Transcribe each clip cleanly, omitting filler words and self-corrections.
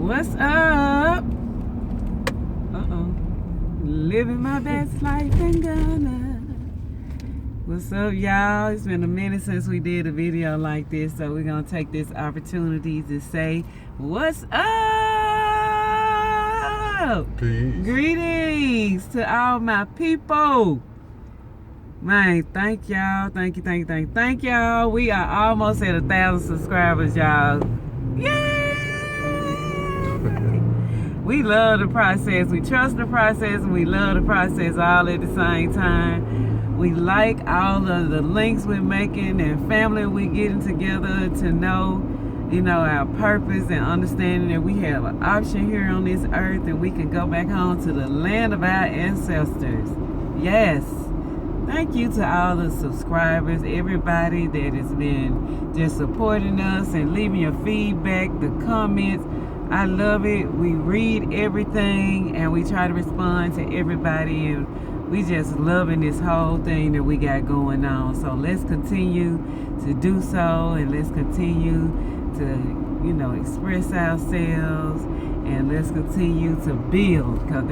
What's up? Living my best life in Ghana. What's up, y'all? It's been a minute since we did a video like this, so we're gonna take this opportunity to say what's up. Peace. Greetings to all my people. Man, thank y'all. Thank y'all. We are almost at 1,000 subscribers, y'all. Yay! We love the process. We trust the process, and we love the process all at the same time. We like all of the links we're making and family we're getting together to know, our purpose and understanding that we have an option here on this earth and we can go back home to the land of our ancestors. Yes. Thank you to all the subscribers, everybody that has been just supporting us and leaving your feedback, the comments. I love it. We read everything and we try to respond to everybody, and we just loving this whole thing that we got going on. So let's continue to do so, and let's continue to, express ourselves, and let's continue to build, because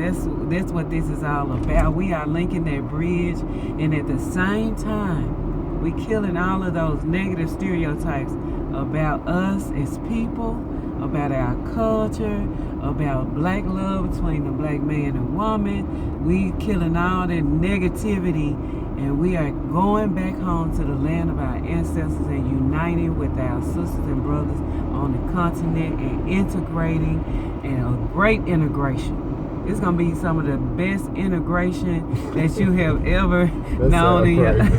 that's what this is all about. We are linking that bridge, and at the same time, we killing all of those negative stereotypes about us as people, about our culture, about black love between the black man and woman. We killing all that negativity, and we are going back home to the land of our ancestors and uniting with our sisters and brothers on the continent and integrating, and a great integration. It's going to be some of the best integration that you have ever known in your life.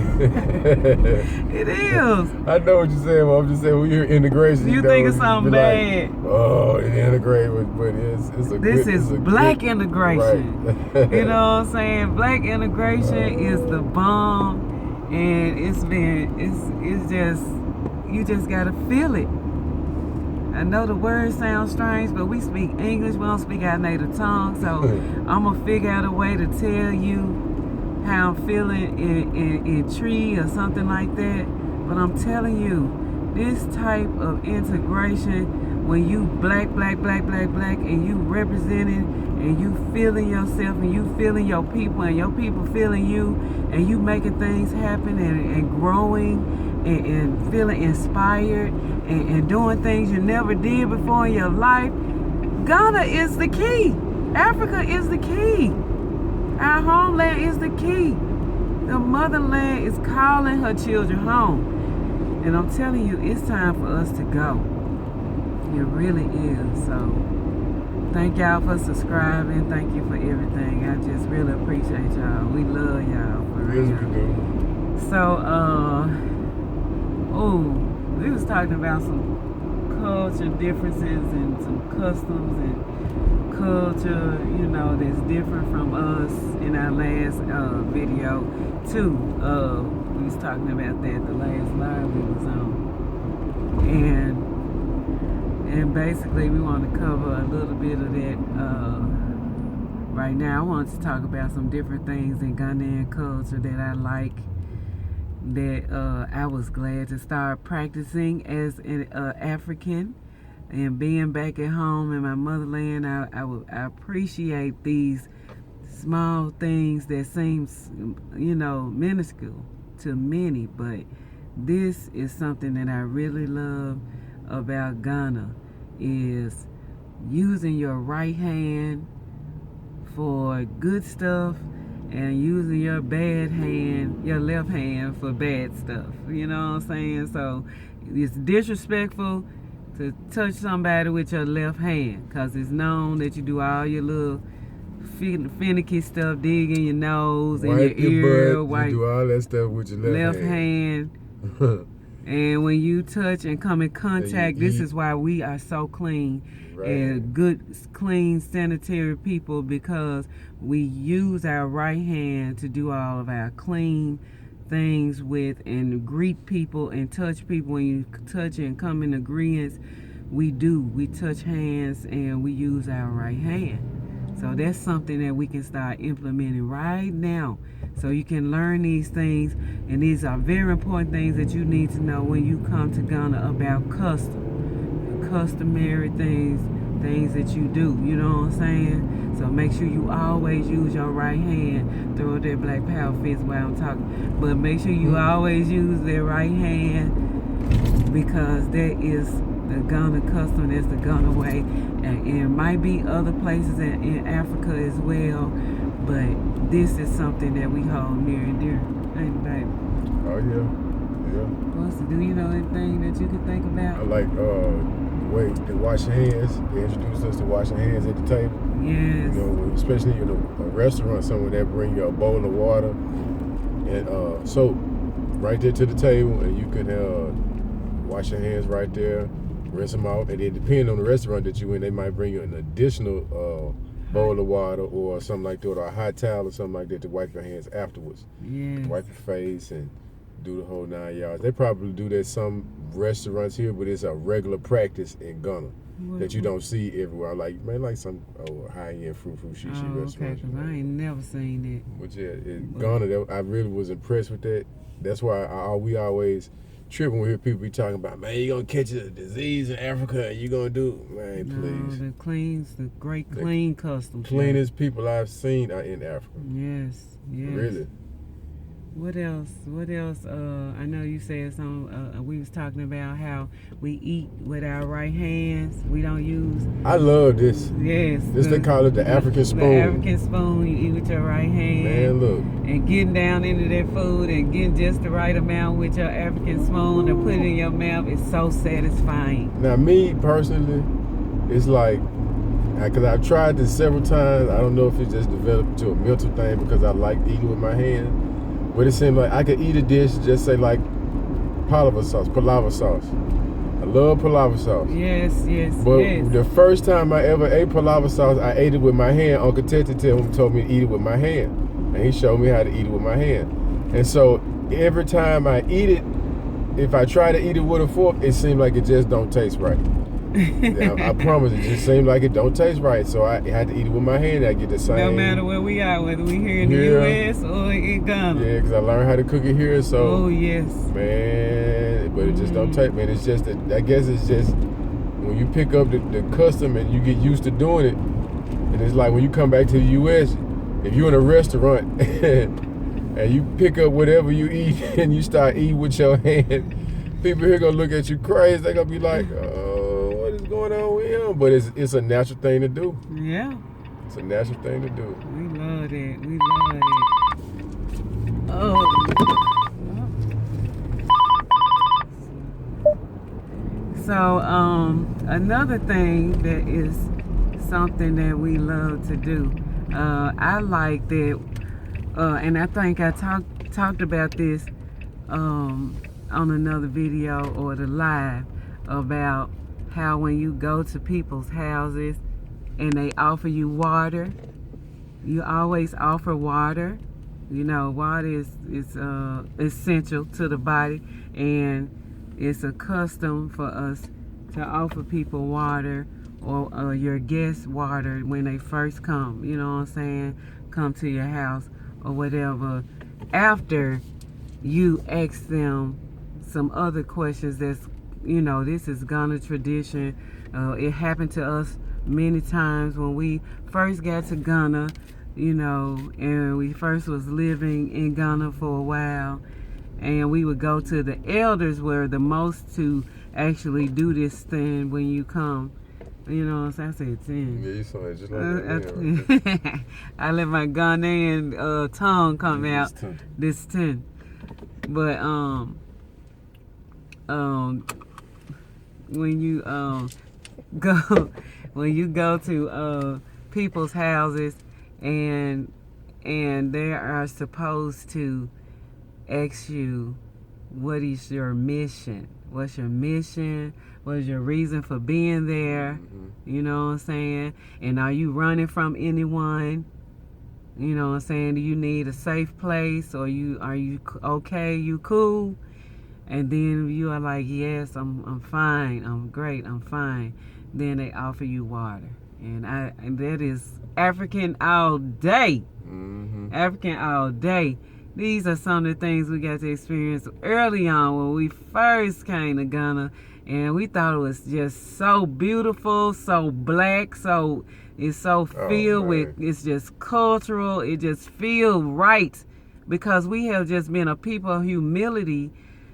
It is. I know what you're saying, but I'm just saying when you hear integration, you think it's something bad. Like, oh, it integrate, but it's a This good, is black integration. Right. You know what I'm saying? Black integration is the bomb, and it's just, you just got to feel it. I know the words sound strange, but we speak English. We don't speak our native tongue. So I'm going to figure out a way to tell you how I'm feeling in tree or something like that. But I'm telling you, this type of integration, when you black, and you representing, and you feeling yourself, and you feeling your people, and your people feeling you, and you making things happen and growing, and feeling inspired, and doing things you never did before in your life. Ghana is the key. Africa is the key. Our homeland is the key. The motherland is calling her children home. And I'm telling you, it's time for us to go. It really is. So thank y'all for subscribing. Thank you for everything. I just really appreciate y'all. We love y'all for real. Yes, we do. So, we was talking about some culture differences and some customs and culture, that's different from us in our last video too. We was talking about that the last live we was on. And basically we want to cover a little bit of that right now. I want to talk about some different things in Ghanaian culture that I like, that I was glad to start practicing as an African, and being back at home in my motherland. I appreciate these small things that seems minuscule to many, but this is something that I really love about Ghana, is using your right hand for good stuff and using your your left hand for bad stuff. You know what I'm saying? So it's disrespectful to touch somebody with your left hand, because it's known that you do all your little finicky stuff, digging your nose and your ear, butt, you do all that stuff with your left hand. And when you touch and come in contact, this is why we are so clean, and good, clean, sanitary people, because we use our right hand to do all of our clean things with, and greet people and touch people. When you touch and come in agreement, we touch hands and we use our right hand. So that's something that we can start implementing right now, so you can learn these things. And these are very important things that you need to know when you come to Ghana about customary things things that you do. You know what I'm saying? So make sure you always use your right hand. Throw that black power fist while I'm talking. But make sure you always use that right hand, because that is the Ghana custom. That's the Ghana way. And it might be other places in Africa as well, but this is something that we hold near and dear. Ain't it, baby? Oh yeah. Do you know anything that you can think about? I like the way they wash hands. They introduced us to washing hands at the table. Yes. You know, especially in a restaurant somewhere, that bring you a bowl of water and soap right there to the table, and you can wash your hands right there, rinse them out, and then depending on the restaurant that you in, they might bring you an additional bowl of water or something like that, or a hot towel or something like that to wipe your hands afterwards. Yes. Wipe your face and do the whole 9 yards. They probably do that some restaurants here, but it's a regular practice in Ghana that you don't see everywhere. Like some high-end fruit shishi restaurants. Okay, because I ain't never seen it. But yeah, in Ghana, I really was impressed with that. That's why we always trip when we hear people be talking about, man, you gonna catch a disease in Africa and you gonna do, man, please. The great clean customs. Cleanest people I've seen are in Africa. Yes. Really. What else? I know you said something. We was talking about how we eat with our right hands. We don't use. I love this. Yes. They call it the African spoon. The African spoon. You eat with your right hand. Man, look. And getting down into that food and getting just the right amount with your African spoon and put it in your mouth is so satisfying. Now, me personally, it's like, because I've tried this several times. I don't know if it just developed to a mental thing because I like eating with my hand. But it seemed like I could eat a dish, just say like pallava sauce. I love pallava sauce. Yes. But the first time I ever ate pallava sauce, I ate it with my hand. Uncle Tete told me to eat it with my hand. And he showed me how to eat it with my hand. And so every time I eat it, if I try to eat it with a fork, it seemed like it just don't taste right. I promise, it just seemed like it don't taste right. So I had to eat it with my hand. I get the same. No matter where we are, whether we here in the U.S. or in Ghana. Yeah, because I learned how to cook it here. So. Oh yes. Man, but it just don't taste. Man, it's just that. I guess it's just when you pick up the custom and you get used to doing it, and it's like when you come back to the U.S. If you're in a restaurant and you pick up whatever you eat and you start eating with your hand, people here gonna look at you crazy. They're gonna be like, what is going on with him? But it's a natural thing to do. Yeah. It's a natural thing to do. We love it. Oh. So, another thing that is something that we love to do, I like that, and I think I talked about this on another video or the live, about how when you go to people's houses and they offer you water, you always offer water. You know, water is essential to the body, and it's a custom for us to offer people water, or your guests water when they first come, you know what I'm saying, come to your house or whatever, after you ask them some other questions. That's, you know, this is Ghana tradition. It happened to us many times when we first got to Ghana, you know, and we first was living in Ghana for a while, and we would go to the elders were the most to actually do this thing when you come. You know what I'm saying? I said 10. Yeah, you sound just like that. Right? I let my Ghanaian tongue come out. This 10. But when you go to people's houses and they are supposed to ask you, what is your mission? What's your mission? What is your reason for being there? You know what I'm saying? And are you running from anyone? You know what I'm saying? Do you need a safe place? Or are you okay? You cool? And then you are like, yes, I'm fine. I'm great. I'm fine. Then they offer you water. And that is African all day. African all day. These are some of the things we got to experience early on when we first came to Ghana, and we thought it was just so beautiful, so black, so it's so filled with, it's just cultural, it just feels right, because we have just been a people of humility,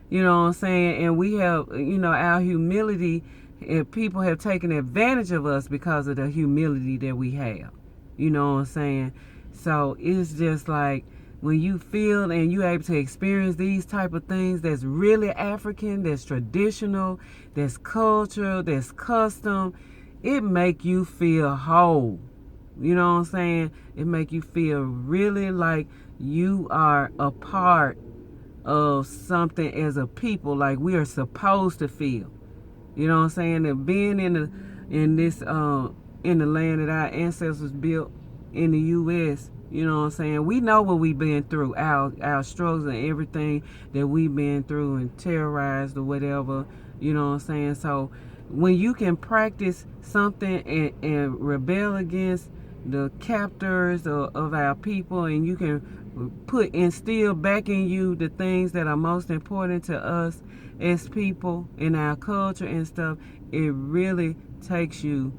you know what I'm saying, and we have, you know, our humility, and people have taken advantage of us because of the humility that we have, you know what I'm saying. So it's just like, when you feel and you're able to experience these type of things that's really African, that's traditional, that's cultural, that's custom, it make you feel whole. You know what I'm saying? It make you feel really like you are a part of something as a people, like we are supposed to feel. You know what I'm saying? And being in the land that our ancestors built in the U.S., you know what I'm saying? We know what we've been through, our struggles and everything that we've been through and terrorized or whatever, you know what I'm saying? So when you can practice something and rebel against the captors of our people, and you can instill back in you the things that are most important to us as people in our culture and stuff, it really takes you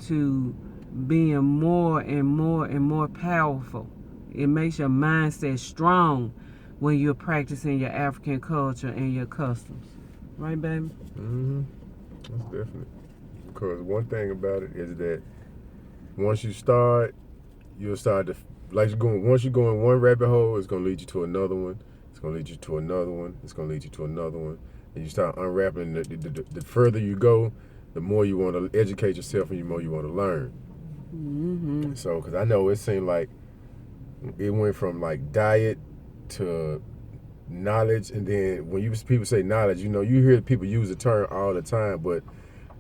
to being more and more and more powerful. It makes your mindset strong when you're practicing your African culture and your customs. Right, baby? Mm-hmm. That's definite. Because one thing about it is that once you start, you'll start to, once you go in one rabbit hole, it's going to lead you to another one. It's going to lead you to another one. It's going to lead you to another one. And you start unwrapping. The further you go, the more you want to educate yourself and the more you want to learn. Mm-hmm. So, because I know it seemed like it went from like diet to knowledge, and then when people say knowledge, you know, you hear people use the term all the time, but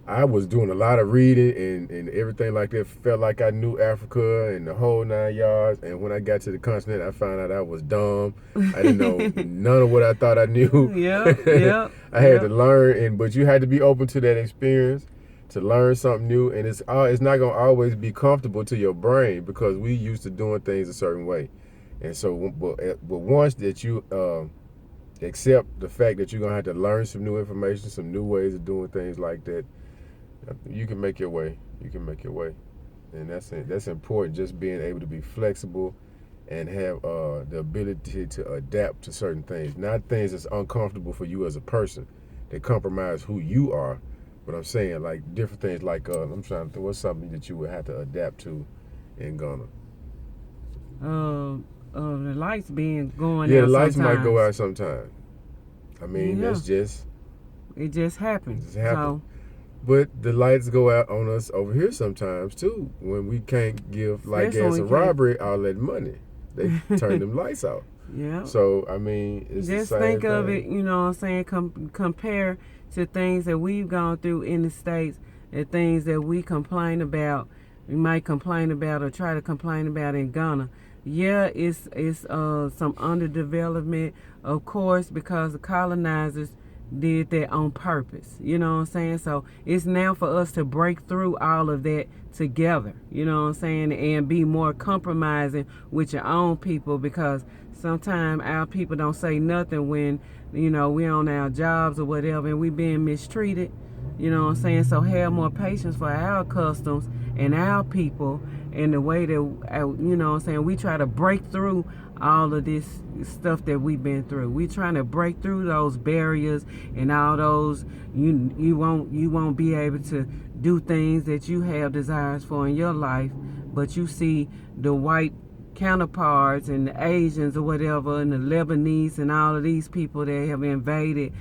I was doing a lot of reading and everything like that. Felt like I knew Africa and the whole 9 yards, and when I got to the continent, I found out I was dumb. I didn't know none of what I thought I knew. Yep. I had to learn, but you had to be open to that experience, to learn something new, and it's not gonna always be comfortable to your brain, because we used to doing things a certain way, and so but once that you accept the fact that you're gonna have to learn some new information, some new ways of doing things like that, you can make your way. You can make your way, and that's important. Just being able to be flexible and have the ability to adapt to certain things, not things that's uncomfortable for you as a person, that compromise who you are. But I'm saying, like, different things, like I'm trying to think, what's something that you would have to adapt to in Ghana? The lights being going out. Yeah, the lights sometimes might go out sometime. I mean, that's just... It just happens. It just happens. But the lights go out on us over here sometimes, too, when we can't give, like, as a robbery, all that money. They turn them lights out. Yeah. So, I mean, it's just the same think thing. of it, you know what I'm saying, compare to things that we've gone through in the States, and things that we complain about, we might complain about or try to complain about in Ghana. Yeah, it's some underdevelopment, of course, because the colonizers did that on purpose, you know what I'm saying? So it's now for us to break through all of that together, you know what I'm saying, and be more compromising with your own people, because sometimes our people don't say nothing when, you know, we on our jobs or whatever and we being mistreated, you know what I'm saying? So have more patience for our customs and our people, and the way that, you know what I'm saying, we try to break through all of this stuff that we've been through. We trying to break through those barriers and all those, you won't be able to do things that you have desires for in your life, but you see the white counterparts and the Asians or whatever and the Lebanese and all of these people that have invaded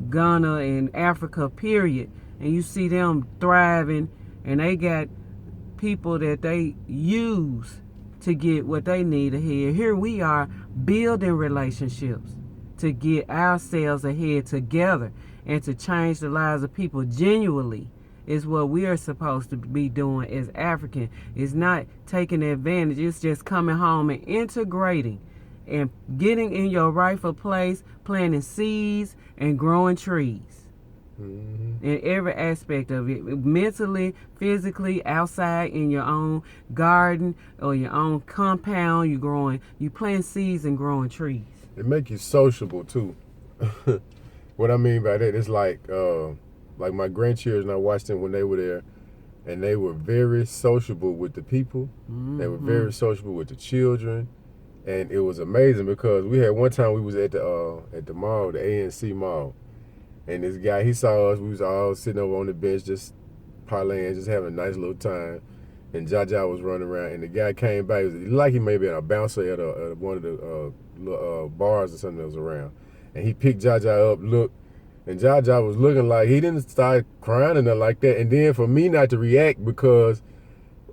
Ghana and Africa, period, and you see them thriving, and they got people that they use to get what they need ahead. Here we are building relationships to get ourselves ahead together and to change the lives of people genuinely is what we are supposed to be doing as African. It's not taking advantage. It's just coming home and integrating and getting in your rightful place, planting seeds and growing trees. Mm-hmm. In every aspect of it, mentally, physically, outside in your own garden or your own compound, you plant seeds and growing trees. It make you sociable too. What I mean by that is like like my grandchildren, I watched them when they were there, and they were very sociable with the people. They were very sociable with the children, and it was amazing because we had one time we was at the mall, the ANC mall, and this guy, he saw us. We was all sitting over on the bench, just parlaying, just having a nice little time. And Jaja was running around, and the guy came back. It was like he may be a bouncer at one of the little, bars or something that was around. And he picked Jaja up, looked, and Jaja was looking like he didn't start crying or nothing like that. And then for me not to react because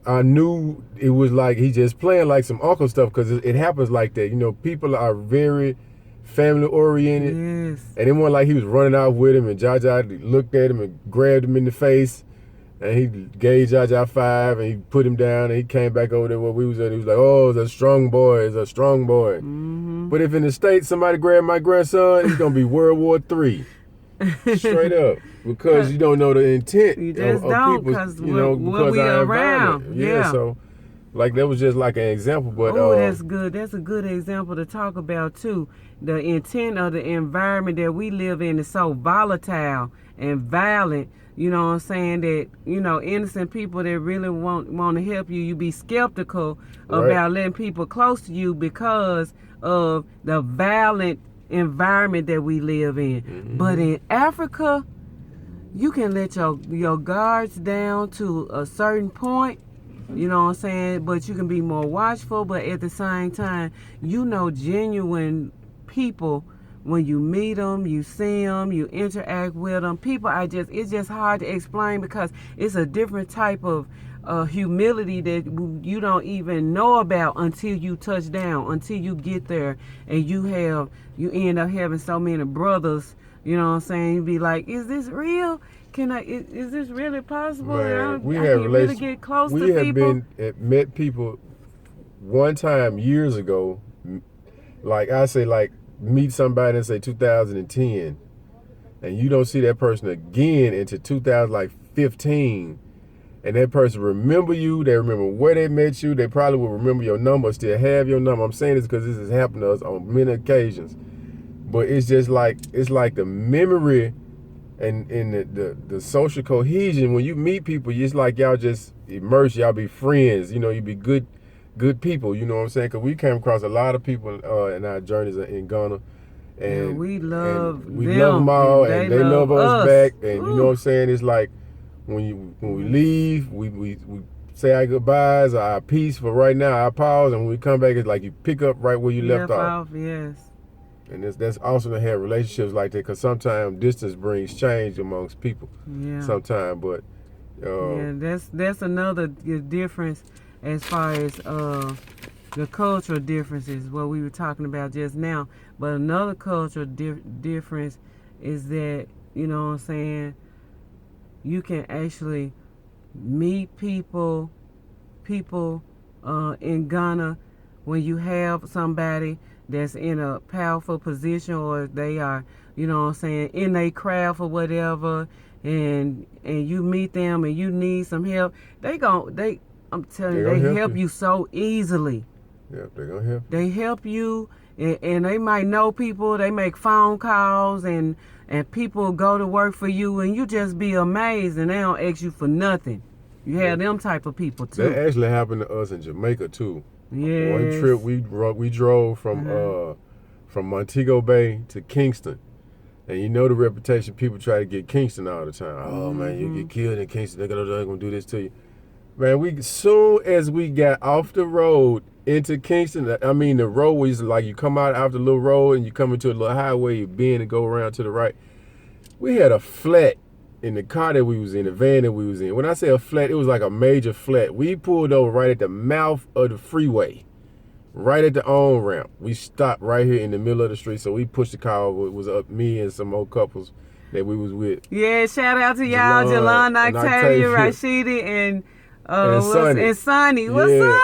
I knew it was like he just playing like some uncle stuff because it happens like that. You know, people are very family oriented. Yes. And it wasn't like he was running off with him and Jaja looked at him and grabbed him in the face. And he gave Jaja 5 and he put him down and he came back over there where we was at. He was like, oh, it's a strong boy, it's a strong boy. But if in the States somebody grabbed my grandson, it's going to be World War III. Straight up. Because you don't know the intent You just of don't people, because you know, because we our around. environment. Yeah, so like that was just like an example. But oh, that's good. That's a good example to talk about too. The intent of the environment that we live in is so volatile and violent. You know what I'm saying? That, you know, innocent people that really want to help you, you be skeptical about letting people close to you because of the violent environment that we live in. But in Africa, you can let your guards down to a certain point. You know what I'm saying? But you can be more watchful. But at the same time, you know, genuine people, when you meet them, you see them, you interact with them. People it's just hard to explain because it's a different type of humility that you don't even know about until you touch down, until you get there, and you end up having so many brothers. You know what I'm saying? You be like, is this real? Is this really possible? Man, we I have can really get close to people. We have met people one time years ago, like I say, like meet somebody in say 2010, and you don't see that person again into 2015, and that person remember you. They remember where they met you. They probably will remember your number, still have your number. I'm saying this because this has happened to us on many occasions. But it's just like the memory and the social cohesion when you meet people. It's like y'all just immerse, y'all be friends. You know, you be good people. You know what I'm saying? Because we came across a lot of people in our journeys in Ghana, and we love them all, and they love us back. And you know what I'm saying? It's like when we leave, we say our goodbyes, our peace for right now, our pause, and when we come back, it's like you pick up right where you left off. Yes. And that's awesome to have relationships like that because sometimes distance brings change amongst people. Yeah. Sometimes, but that's another difference as far as the cultural differences, what we were talking about just now. But another cultural difference is that, you know what I'm saying, you can actually meet people in Ghana when you have somebody that's in a powerful position or they are, you know what I'm saying, in their craft or whatever, and you meet them and you need some help, I'm telling you, they help you so easily. Yeah, they're gonna help. They help you, and they might know people. They make phone calls, and people go to work for you, and you just be amazed, and they don't ask you for nothing. You have them type of people too. That actually happened to us in Jamaica too. Yes. One trip we drove from Montego Bay to Kingston. And you know the reputation, people try to get Kingston all the time. Oh man, you get killed in Kingston, they're gonna do this to you. Man, soon as we got off the road into Kingston, I mean the road was like you come out after the little road and you come into a little highway, you bend and go around to the right. We had a flat in the car that we was in, the van that we was in. When I say a flat, it was like a major flat. We pulled over right at the mouth of the freeway, right at the on-ramp. We stopped right here in the middle of the street, so we pushed the car over. It was up me and some old couples that we was with. Yeah, shout out to y'all, Jalon, Octavia, Rashidi, and Sonny. What's up?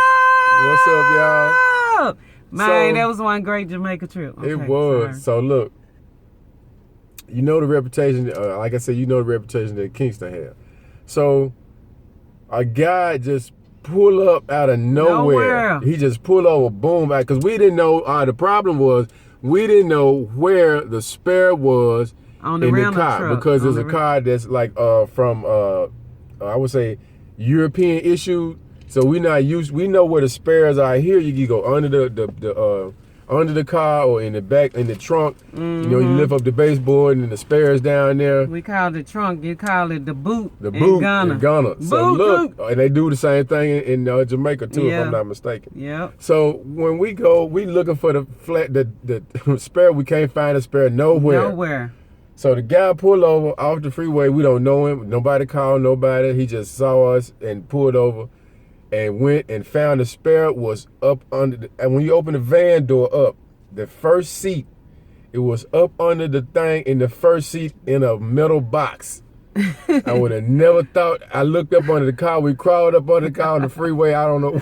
What's up, y'all? Man, that was one great Jamaica trip. Okay, it was. Sorry. So look, you know the reputation, like I said, you know the reputation that Kingston had. So a guy just pull up out of nowhere. He just pulled over, boom, because we didn't know, the problem was we didn't know where the spare was On the in the rental car truck. because On it's the a car that's like from I would say European issued. So we know where the spares are here. You can go under the car or in the back in the trunk. You know, you lift up the baseboard and the spares down there. We call it the trunk. You call it the boot. The boot in Ghana. So look, and they do the same thing in Jamaica too, if I'm not mistaken. Yep. So when we go, we looking for the spare. We can't find a spare nowhere. So the guy pulled over off the freeway. We don't know him. Nobody called nobody. He just saw us and pulled over and went and found the spare was up under and when you open the van door up, the first seat, it was up under the thing in the first seat in a metal box. I would have never thought. I looked up under the car. We crawled up under the car on the freeway. I don't know.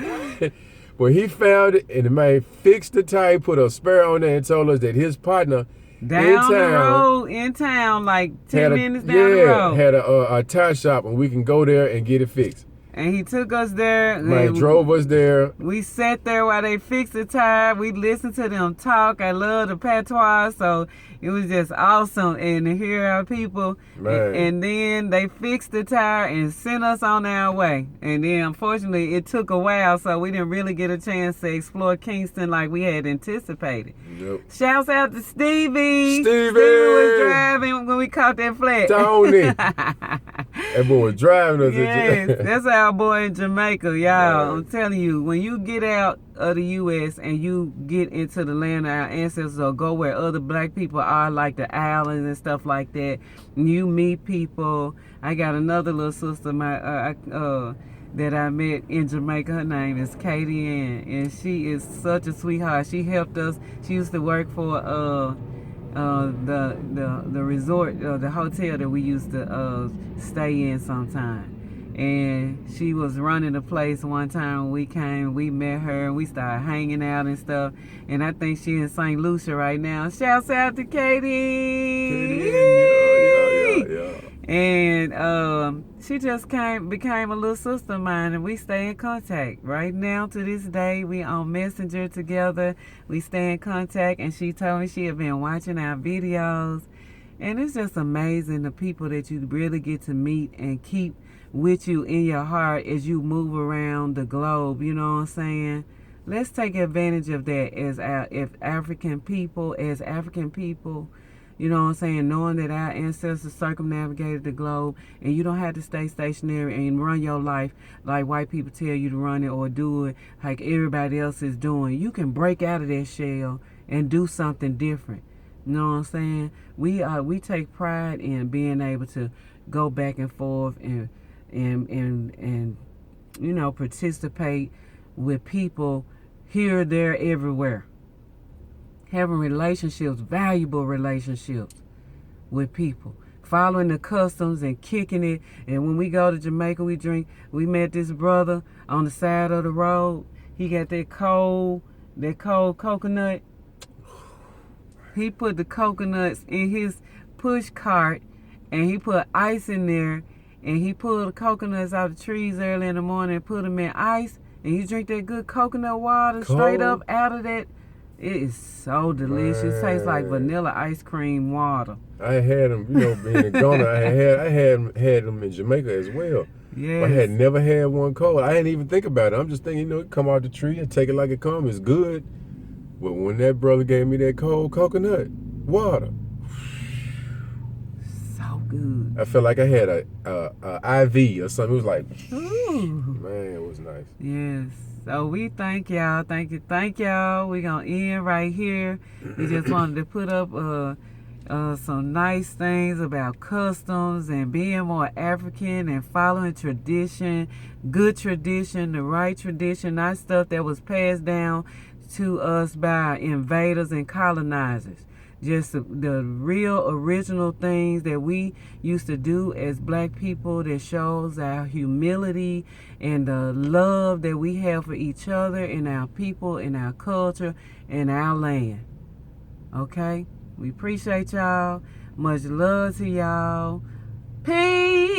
But he found it, and the man fixed the tire, put a spare on there, and told us that his partner in town, like 10 minutes down the road, had a tire shop, and we can go there and get it fixed. And he took us there. Man, drove us there. We sat there while they fixed the tire. We listened to them talk. I love the patois, so it was just awesome. And to hear our people. And then they fixed the tire and sent us on our way. And then, unfortunately, it took a while, so we didn't really get a chance to explore Kingston like we had anticipated. Yep. Shouts out to Stevie. Stevie was driving when we caught that flat. Tony. That boy was driving us. Yes, that's our boy in Jamaica, y'all. I'm telling you, when you get out of the U.S. and you get into the land of our ancestors or go where other black people are, like the islands and stuff like that, you meet people. I got another little sister that I met in Jamaica. Her name is Katie Ann, and she is such a sweetheart. She helped us. She used to work for the resort, the hotel that we used to stay in sometime. And she was running the place one time when we came. We met her and we started hanging out and stuff. And I think she in St. Lucia right now. Shouts out to Katie. Yeah. And she just became a little sister of mine, and we stay in contact. Right now, to this day, we on Messenger together. We stay in contact, and she told me she had been watching our videos. And it's just amazing the people that you really get to meet and keep with you in your heart as you move around the globe. You know what I'm saying? Let's take advantage of that as African people. You know what I'm saying? Knowing that our ancestors circumnavigated the globe, and you don't have to stay stationary and run your life like white people tell you to run it, or do it like everybody else is doing. You can break out of that shell and do something different. You know what I'm saying? We take pride in being able to go back and forth and you know, participate with people here, there, everywhere. Having relationships, valuable relationships with people. Following the customs and kicking it. And when we go to Jamaica, we met this brother on the side of the road. He got that cold coconut. He put the coconuts in his push cart, and he put ice in there, and he pulled the coconuts out of the trees early in the morning and put them in ice, and you drink that good coconut water straight up out of that. It is so delicious. Tastes like vanilla ice cream water. I had them, you know, being in Ghana, I had them in Jamaica as well. Yes. I had never had one cold. I didn't even think about it. I'm just thinking, you know, it come out the tree and take it like it comes. It's good. But when that brother gave me that cold coconut water, so good. I felt like I had a IV or something. It was like, ooh. Man, it was nice. Yes. So we thank y'all. Thank y'all. We're going to end right here. We just wanted to put up some nice things about customs and being more African and following tradition, good tradition, the right tradition, not stuff that was passed down to us by invaders and colonizers. Just the real original things that we used to do as black people that shows our humility and the love that we have for each other and our people and our culture and our land. Okay? We appreciate y'all. Much love to y'all. Peace.